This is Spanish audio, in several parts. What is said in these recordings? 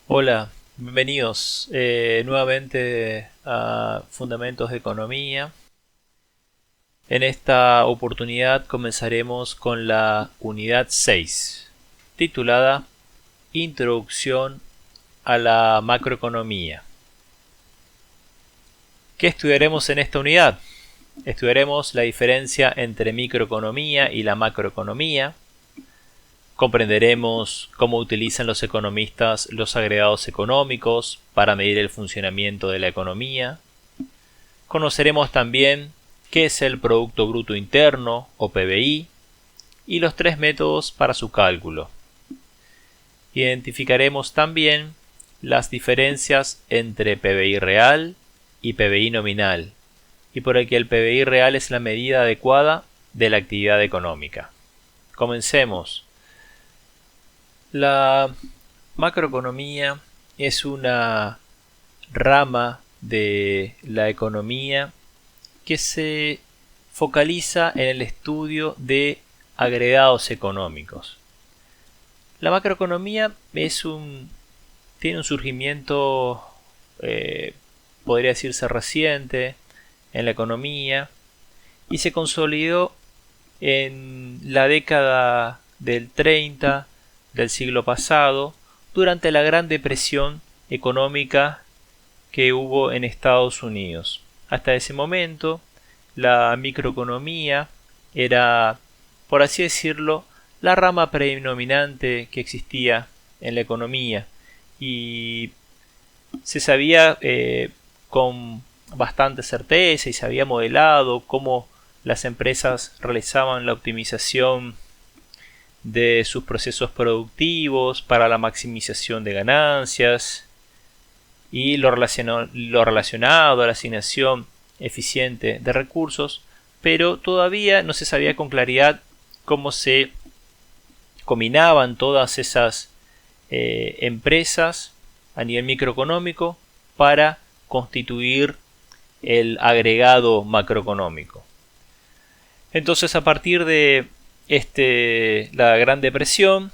Hola, bienvenidos nuevamente a Fundamentos de Economía. En esta oportunidad comenzaremos con la unidad 6, titulada Introducción a la macroeconomía. ¿Qué estudiaremos en esta unidad? Estudiaremos la diferencia entre microeconomía y la macroeconomía. Comprenderemos cómo utilizan los economistas los agregados económicos para medir el funcionamiento de la economía. Conoceremos también qué es el Producto Bruto Interno o PBI y los tres métodos para su cálculo. Identificaremos también las diferencias entre PBI real y PBI nominal, y por el que el PBI real es la medida adecuada de la actividad económica. Comencemos. La macroeconomía es una rama de la economía que se focaliza en el estudio de agregados económicos. La macroeconomía tiene un surgimiento, podría decirse reciente, en la economía y se consolidó en la década del 30 del siglo pasado, durante la Gran Depresión económica que hubo en Estados Unidos. Hasta ese momento, la microeconomía era, por así decirlo, la rama predominante que existía en la economía y se sabía con bastante certeza y se había modelado cómo las empresas realizaban la optimización de sus procesos productivos para la maximización de ganancias y lo relacionado a la asignación eficiente de recursos, pero todavía no se sabía con claridad cómo se combinaban todas esas empresas a nivel microeconómico para constituir el agregado macroeconómico. Entonces, a partir de la Gran Depresión,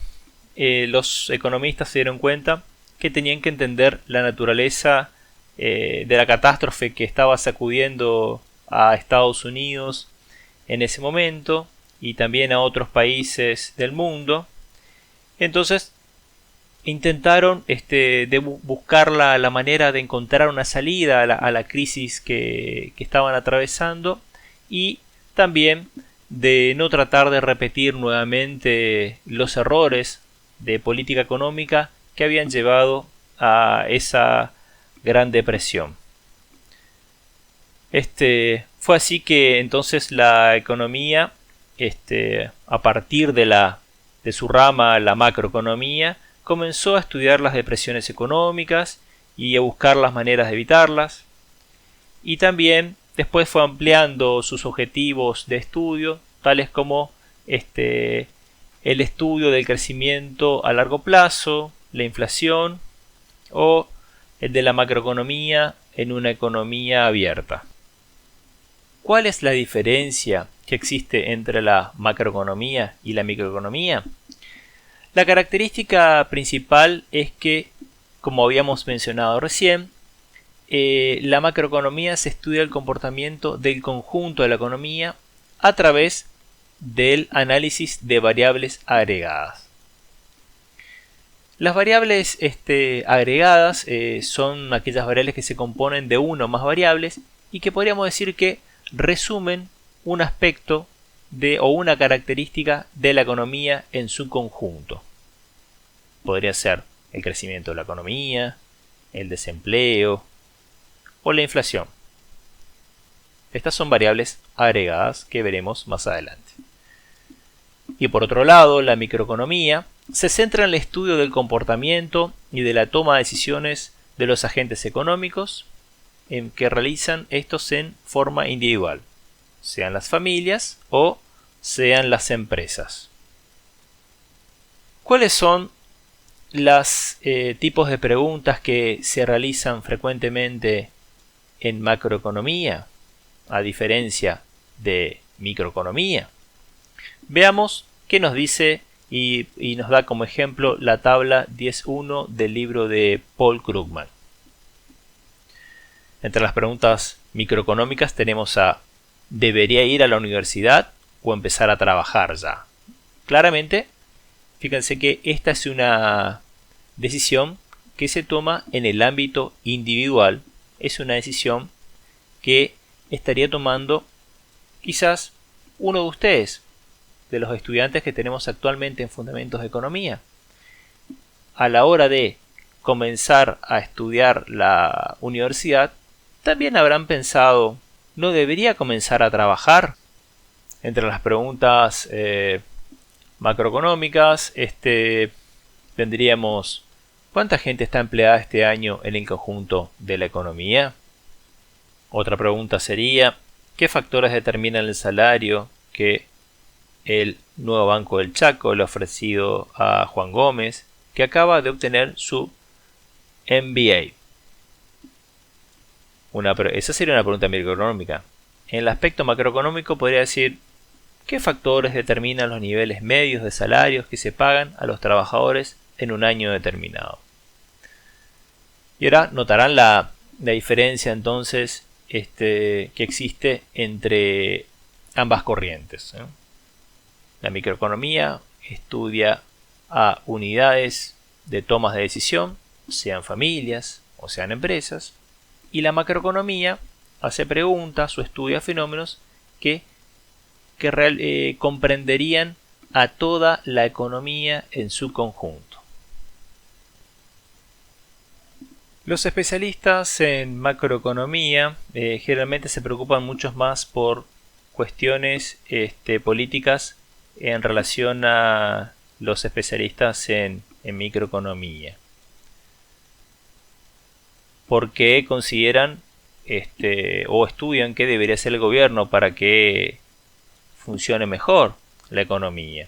los economistas se dieron cuenta que tenían que entender la naturaleza de la catástrofe que estaba sacudiendo a Estados Unidos en ese momento y también a otros países del mundo. Entonces intentaron buscar la manera de encontrar una salida a la crisis que estaban atravesando y también de no tratar de repetir nuevamente los errores de política económica que habían llevado a esa Gran Depresión. Fue así que entonces la economía, a partir de su rama, la macroeconomía, comenzó a estudiar las depresiones económicas y a buscar las maneras de evitarlas. Y también después fue ampliando sus objetivos de estudio, tales como el estudio del crecimiento a largo plazo, la inflación o el de la macroeconomía en una economía abierta. ¿Cuál es la diferencia que existe entre la macroeconomía y la microeconomía? La característica principal es que, como habíamos mencionado recién, la macroeconomía se estudia el comportamiento del conjunto de la economía a través del análisis de variables agregadas. Las variables agregadas son aquellas variables que se componen de una o más variables y que podríamos decir que resumen un aspecto o una característica de la economía en su conjunto. Podría ser el crecimiento de la economía, el desempleo o la inflación. Estas son variables agregadas que veremos más adelante. Y por otro lado, la microeconomía se centra en el estudio del comportamiento y de la toma de decisiones de los agentes económicos en que realizan estos en forma individual, sean las familias o sean las empresas. ¿Cuáles son los tipos de preguntas que se realizan frecuentemente en macroeconomía, a diferencia de microeconomía? Veamos qué nos dice y nos da como ejemplo la tabla 10.1 del libro de Paul Krugman. Entre las preguntas microeconómicas tenemos a ¿debería ir a la universidad o empezar a trabajar ya? Claramente, fíjense que esta es una decisión que se toma en el ámbito individual. Es una decisión que estaría tomando quizás uno de ustedes, de los estudiantes que tenemos actualmente en Fundamentos de Economía. A la hora de comenzar a estudiar la universidad, también habrán pensado, ¿no debería comenzar a trabajar? Entre las preguntas macroeconómicas, tendríamos, ¿cuánta gente está empleada este año en el conjunto de la economía? Otra pregunta sería, ¿qué factores determinan el salario que el nuevo Banco del Chaco le ha ofrecido a Juan Gómez, que acaba de obtener su MBA? Esa sería una pregunta microeconómica. En el aspecto macroeconómico podría decir, ¿qué factores determinan los niveles medios de salarios que se pagan a los trabajadores en un año determinado? Y ahora notarán la diferencia entonces que existe entre ambas corrientes. La microeconomía estudia a unidades de tomas de decisión, sean familias o sean empresas, y la macroeconomía hace preguntas o estudia fenómenos que comprenderían a toda la economía en su conjunto. Los especialistas en macroeconomía generalmente se preocupan mucho más por cuestiones políticas en relación a los especialistas en microeconomía, porque consideran o estudian qué debería hacer el gobierno para que funcione mejor la economía.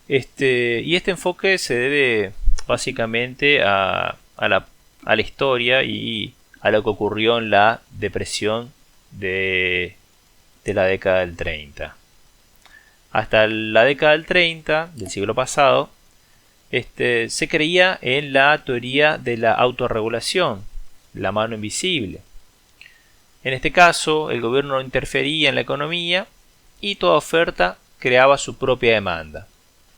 Y este enfoque se debe básicamente a la historia y a lo que ocurrió en la depresión de la década del 30. Hasta la década del 30 del siglo pasado, se creía en la teoría de la autorregulación, la mano invisible. En este caso, el gobierno no interfería en la economía y toda oferta creaba su propia demanda.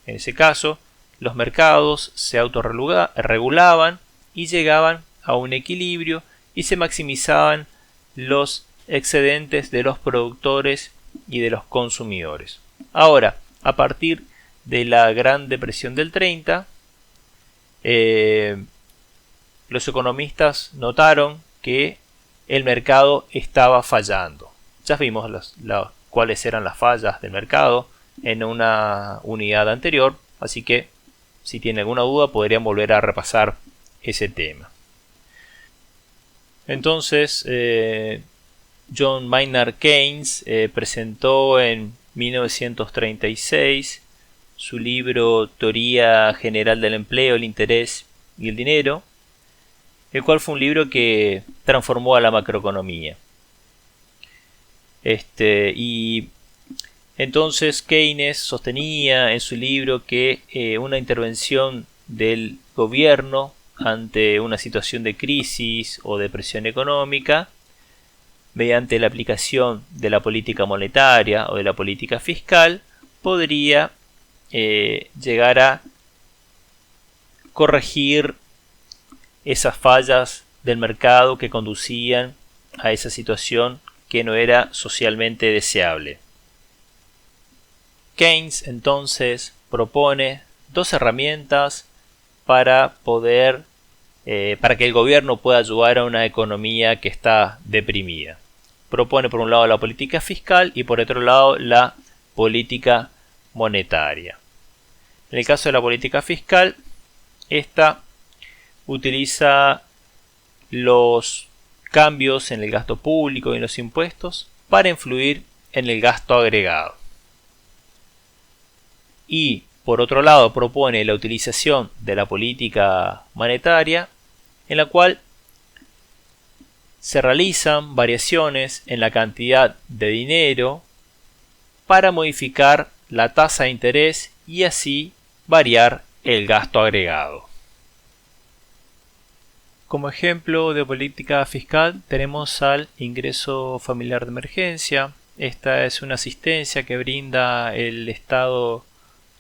En ese caso, los mercados se autorregulaban y llegaban a un equilibrio y se maximizaban los excedentes de los productores y de los consumidores. Ahora, a partir de la Gran Depresión del 30, los economistas notaron que el mercado estaba fallando. Ya vimos cuáles eran las fallas del mercado en una unidad anterior, así que si tienen alguna duda podrían volver a repasar ese tema. Entonces, John Maynard Keynes presentó en 1936 su libro Teoría General del Empleo, el Interés y el Dinero, el cual fue un libro que transformó a la macroeconomía. Y entonces Keynes sostenía en su libro que una intervención del gobierno ante una situación de crisis o depresión económica, mediante la aplicación de la política monetaria o de la política fiscal, podría llegar a corregir esas fallas del mercado que conducían a esa situación que no era socialmente deseable. Keynes entonces propone dos herramientas para que el gobierno pueda ayudar a una economía que está deprimida. Propone por un lado la política fiscal y por otro lado la política monetaria. En el caso de la política fiscal, esta utiliza los cambios en el gasto público y en los impuestos para influir en el gasto agregado. Y por otro lado propone la utilización de la política monetaria, en la cual se realizan variaciones en la cantidad de dinero para modificar la tasa de interés y así variar el gasto agregado. Como ejemplo de política fiscal tenemos al ingreso familiar de emergencia. Esta es una asistencia que brinda el Estado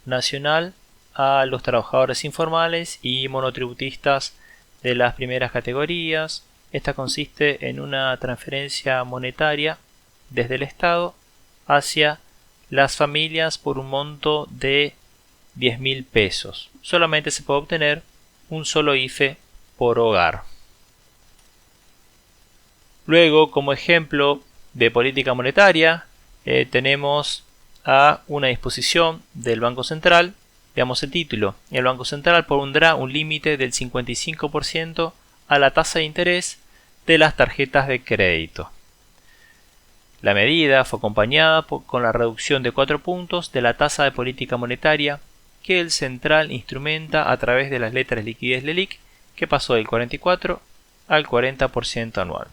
nacional a los trabajadores informales y monotributistas de las primeras categorías. Esta consiste en una transferencia monetaria desde el Estado hacia las familias por un monto de 10.000 pesos. Solamente se puede obtener un solo IFE por hogar. Luego, como ejemplo de política monetaria, tenemos a una disposición del Banco Central. Veamos el título. El Banco Central pondrá un límite del 55% a la tasa de interés de las tarjetas de crédito. La medida fue acompañada con la reducción de 4 puntos de la tasa de política monetaria que el Central instrumenta a través de las letras liquidez LELIQ, que pasó del 44 al 40% anual.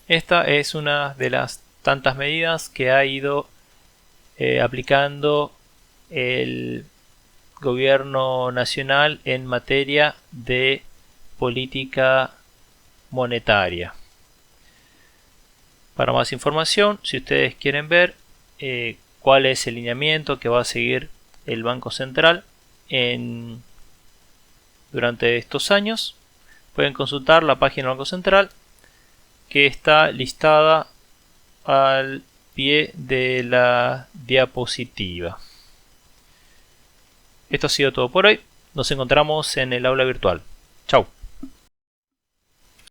Esta es una de las tantas medidas que ha ido aplicando el gobierno nacional en materia de política monetaria. Para más información, si ustedes quieren ver cuál es el lineamiento que va a seguir el Banco Central durante estos años, pueden consultar la página del Banco Central, que está listada al pie de la diapositiva. Esto ha sido todo por hoy. Nos encontramos en el aula virtual. Chau.